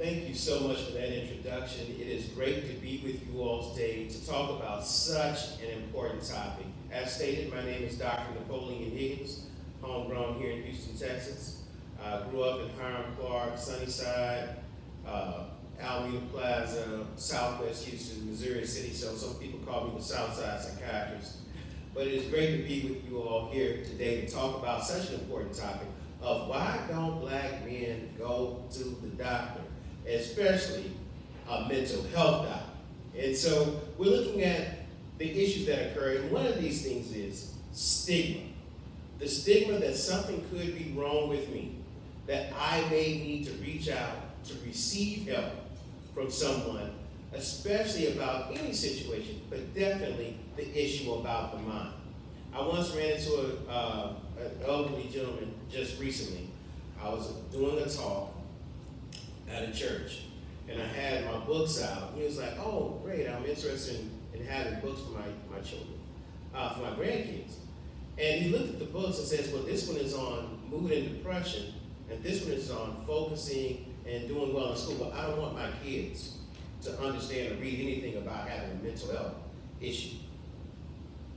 Thank you so much for that introduction. It is great to be with you all today to talk about such an important topic. As stated, my name is Dr. Napoleon Higgins, homegrown here in Houston, Texas. Grew up in Hiram Clark, Sunnyside, Alameda Plaza, Southwest Houston, Missouri City. So some people call me the Southside Psychiatrist. But it is great to be with you all here today to talk about such an important topic of why don't black men go to the doctor, especially a mental health doctor. And so we're looking at the issues that occur, and one of these things is stigma. The stigma that something could be wrong with me, that I may need to reach out to receive help from someone, especially about any situation, but definitely the issue about the mind. I once ran into an elderly gentleman just recently. I was doing a talk at a church, and I had my books out. He was like, "Oh, great, I'm interested in having books for my children, for my grandkids." And he looked at the books and says, "Well, this one is on mood and depression, and this one is on focusing and doing well in school, but I don't want my kids to understand or read anything about having a mental health issue."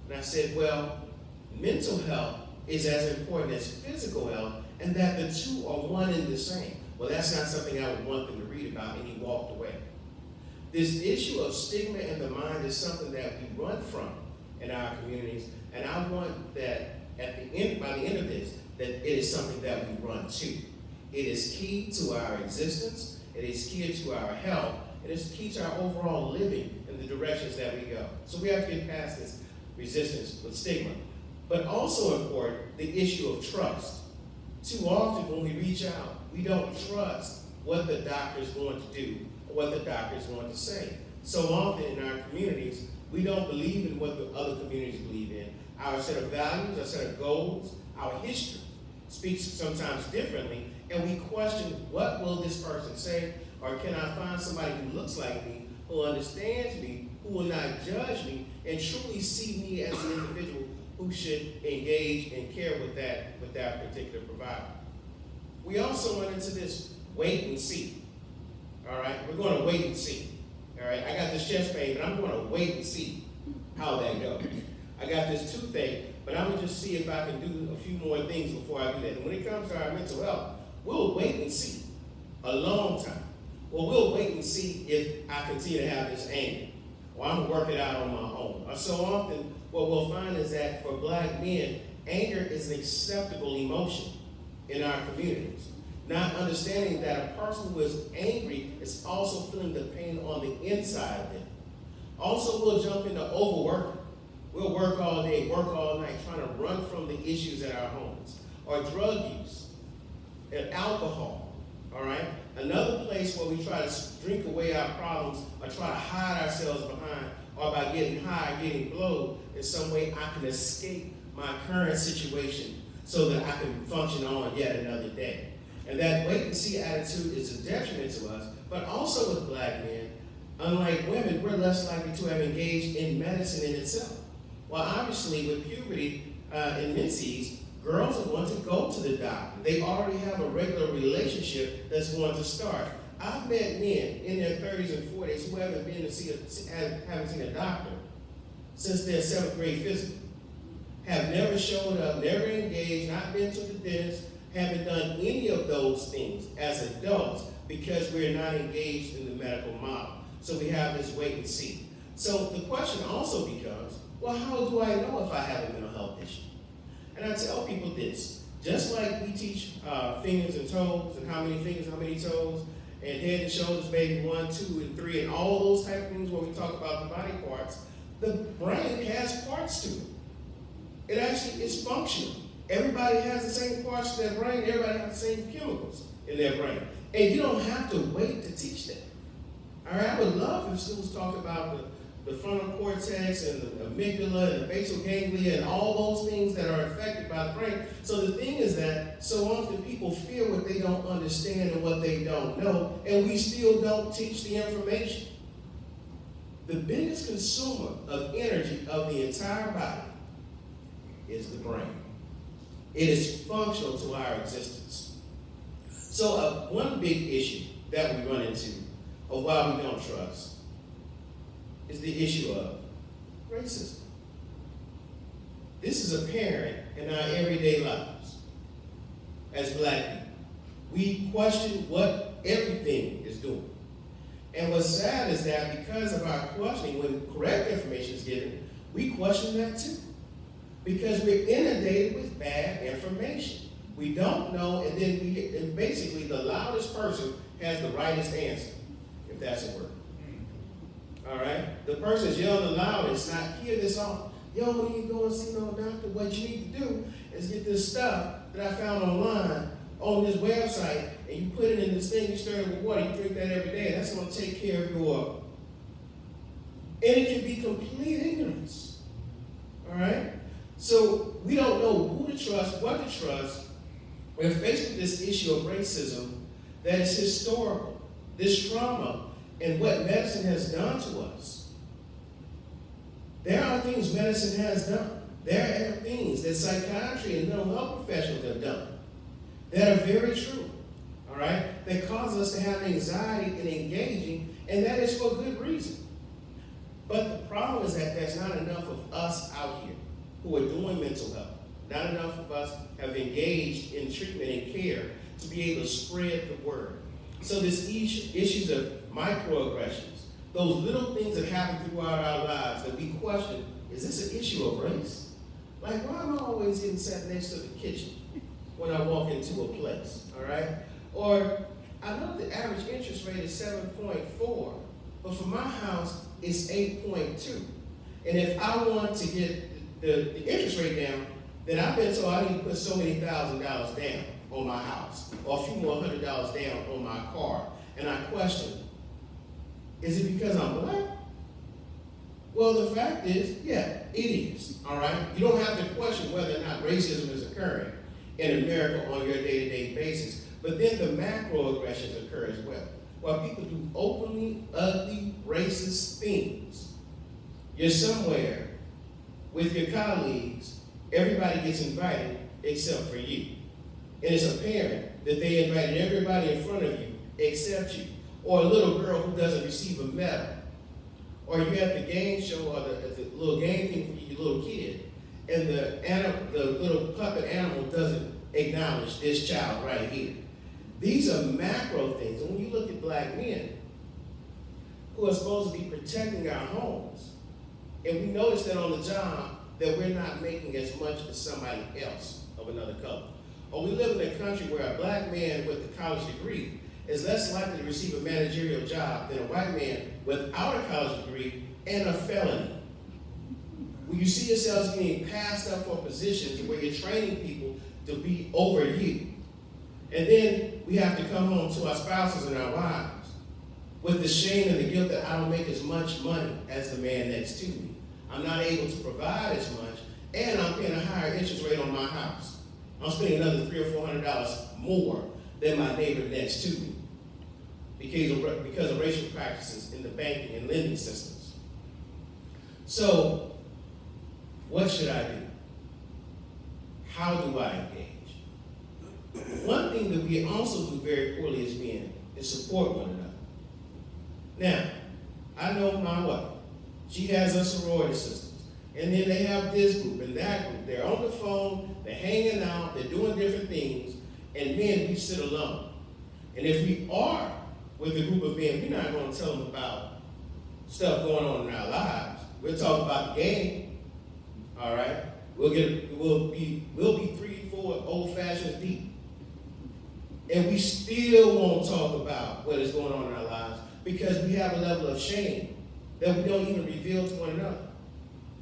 And I said, well, mental health is as important as physical health, and that the two are one and the same. Well, that's not something I would want them to read about, and he walked away. This issue of stigma in the mind is something that we run from in our communities, and I want that by the end of this, that it is something that we run to. It is key to our existence, it is key to our health, it is key to our overall living in the directions that we go. So we have to get past this resistance with stigma. But also important, the issue of trust. Too often when we reach out, we don't trust what the doctor is going to do or what the doctor is going to say. So often in our communities, we don't believe in what the other communities believe in. Our set of values, our set of goals, our history speaks sometimes differently, and we question, what will this person say? Or can I find somebody who looks like me, who understands me, who will not judge me, and truly see me as an individual who should engage and care with that particular provider. We also run into this wait and see. All right, we're going to wait and see. All right, I got this chest pain, but I'm going to wait and see how that goes. I got this toothache, but I'm going to just see if I can do a few more things before I do that. And when it comes to our mental health, we'll wait and see a long time. Well, we'll wait and see if I continue to have this anger, or I'm going to work it out on my own. Or so often, what we'll find is that for black men, anger is an acceptable emotion in our communities. Not understanding that a person who is angry is also feeling the pain on the inside of them. Also, we'll jump into overworking. We'll work all day, work all night, trying to run from the issues at our homes. Or drug use and alcohol, all right? Another place where we try to drink away our problems or try to hide ourselves behind, or by getting high, getting blown, in some way I can escape my current situation so that I can function on yet another day. And that wait and see attitude is a detriment to us, but also with black men, unlike women, we're less likely to have engaged in medicine in itself. Well, obviously with puberty and menses, girls are going to go to the doctor. They already have a regular relationship that's going to start. I've met men in their 30s and 40s who haven't seen a doctor since their 7th grade physical. Have never showed up, never engaged, not been to the dentist, haven't done any of those things as adults because we're not engaged in the medical model. So we have this wait and see. So the question also becomes, well, how do I know if I have a mental health issue? And I tell people this, just like we teach fingers and toes, and how many fingers, how many toes, and head and shoulders, maybe 1, 2, and 3, and all those type of things where we talk about the body parts, the brain has parts to it. It actually is functional. Everybody has the same parts to their brain, everybody has the same chemicals in their brain. And you don't have to wait to teach that. All right, I would love if schools talk about the frontal cortex and the amygdala and the basal ganglia and all those things that are affected by the brain. So the thing is that so often people fear what they don't understand and what they don't know, and we still don't teach the information. The biggest consumer of energy of the entire body is the brain. It is functional to our existence. So one big issue that we run into, or why we don't trust, is the issue of racism. This is apparent in our everyday lives as black people. We question what everything is doing. And what's sad is that because of our questioning, when correct information is given, we question that too. Because we're inundated with bad information. We don't know, and basically the loudest person has the rightest answer, if that's a word. All right? The person's yelling the loudest, not hear this all. Yo, when you go and see no doctor, what you need to do is get this stuff that I found online on this website, and you put it in this thing, you stir it with water, you drink that every day, and that's going to take care of your... And it can be complete ignorance. All right? So we don't know who to trust, what to trust. We're faced with this issue of racism that is historical, this trauma, and what medicine has done to us. There are things medicine has done. There are things that psychiatry and mental health professionals have done that are very true, all right, that cause us to have anxiety in engaging, and that is for good reason. But the problem is that there's not enough of us out here who are doing mental health. Not enough of us have engaged in treatment and care to be able to spread the word. So this issues of microaggressions, those little things that happen throughout our lives that we question, is this an issue of race? Like, why am I always getting sat next to the kitchen when I walk into a place, all right? Or, I know the average interest rate is 7.4, but for my house, it's 8.2. And if I want to get the interest rate down, then I've been told I need to put so many $1,000s down on my house, or a few more $100 down on my car. And I question, is it because I'm black? Well, the fact is, yeah, it is, all right? You don't have to question whether or not racism is occurring in America on your day-to-day basis, but then the macroaggressions occur as well. While people do openly ugly, racist things, you're somewhere with your colleagues, everybody gets invited except for you. And it's apparent that they invited everybody in front of you except you. Or a little girl who doesn't receive a medal. Or you're at the game show or the little game thing for your little kid, and the little puppet animal doesn't acknowledge this child right here. These are macro things. And when you look at black men who are supposed to be protecting our homes, and we notice that on the job that we're not making as much as somebody else of another color. Or we live in a country where a black man with a college degree is less likely to receive a managerial job than a white man without a college degree and a felony. When you see yourselves getting passed up for positions where you're training people to be over you, and then we have to come home to our spouses and our wives with the shame and the guilt that I don't make as much money as the man next to me. I'm not able to provide as much, and I'm paying a higher interest rate on my house. I'm spending another $300 or $400 more than my neighbor next to me because of racial practices in the banking and lending systems. So, what should I do? How do I engage? One thing that we also do very poorly as men is support one another. Now, I know my wife. She has her sorority sisters. And then they have this group and that group. They're on the phone, they're hanging out, they're doing different things, and men, we sit alone. And if we are with a group of men, we're not going to tell them about stuff going on in our lives. We'll talk about the game, all right? We'll be 3, 4 old fashions deep. And we still won't talk about what is going on in our lives because we have a level of shame that we don't even reveal to one another.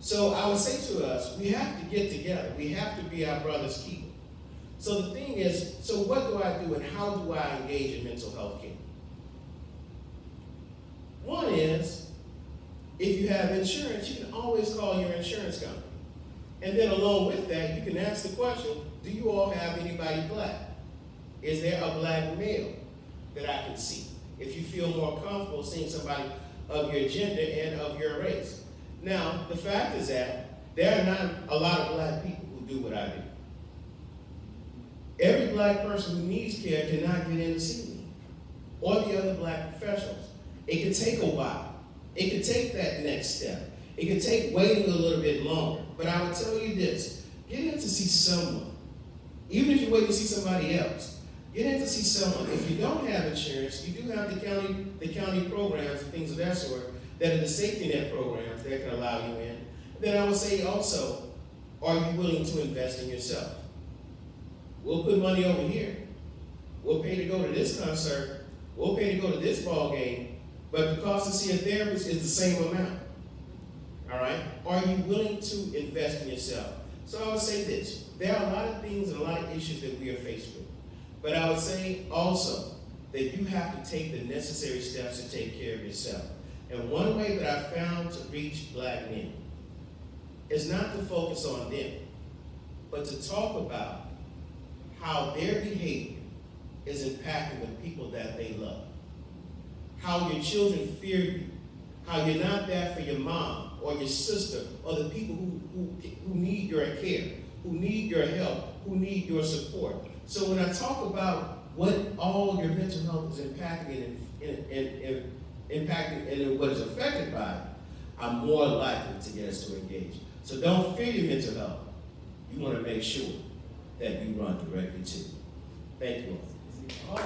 So I would say to us, we have to get together. We have to be our brother's keeper. So the thing is, so what do I do and how do I engage in mental health care? One is, if you have insurance, you can always call your insurance company. And then along with that, you can ask the question, do you all have anybody black? Is there a black male that I can see? If you feel more comfortable seeing somebody of your gender and of your race. Now, the fact is that there are not a lot of black people who do what I do. Every black person who needs care cannot get in to see me. or the other black professionals. It can take a while. It can take that next step. It can take waiting a little bit longer. But I will tell you this, get in to see someone. Even if you're waiting to see somebody else, get in to see someone. If you don't have insurance, you do have the county programs and things of that sort that are the safety net programs that can allow you in. Then I would say also, are you willing to invest in yourself? We'll put money over here. We'll pay to go to this concert. We'll pay to go to this ball game. But the cost to see a therapist is the same amount. All right? Are you willing to invest in yourself? So I would say this. There are a lot of things and a lot of issues that we are faced with. But I would say also that you have to take the necessary steps to take care of yourself. And one way that I found to reach black men is not to focus on them, but to talk about how their behavior is impacting the people that they love. How your children fear you. How you're not there for your mom or your sister or the people who need your care, who need your help, who need your support. So when I talk about what all your mental health is impacting and what is affected by it, I'm more likely to get us to engage. So don't fear your mental health. You want to make sure that you run directly to it. Thank you all.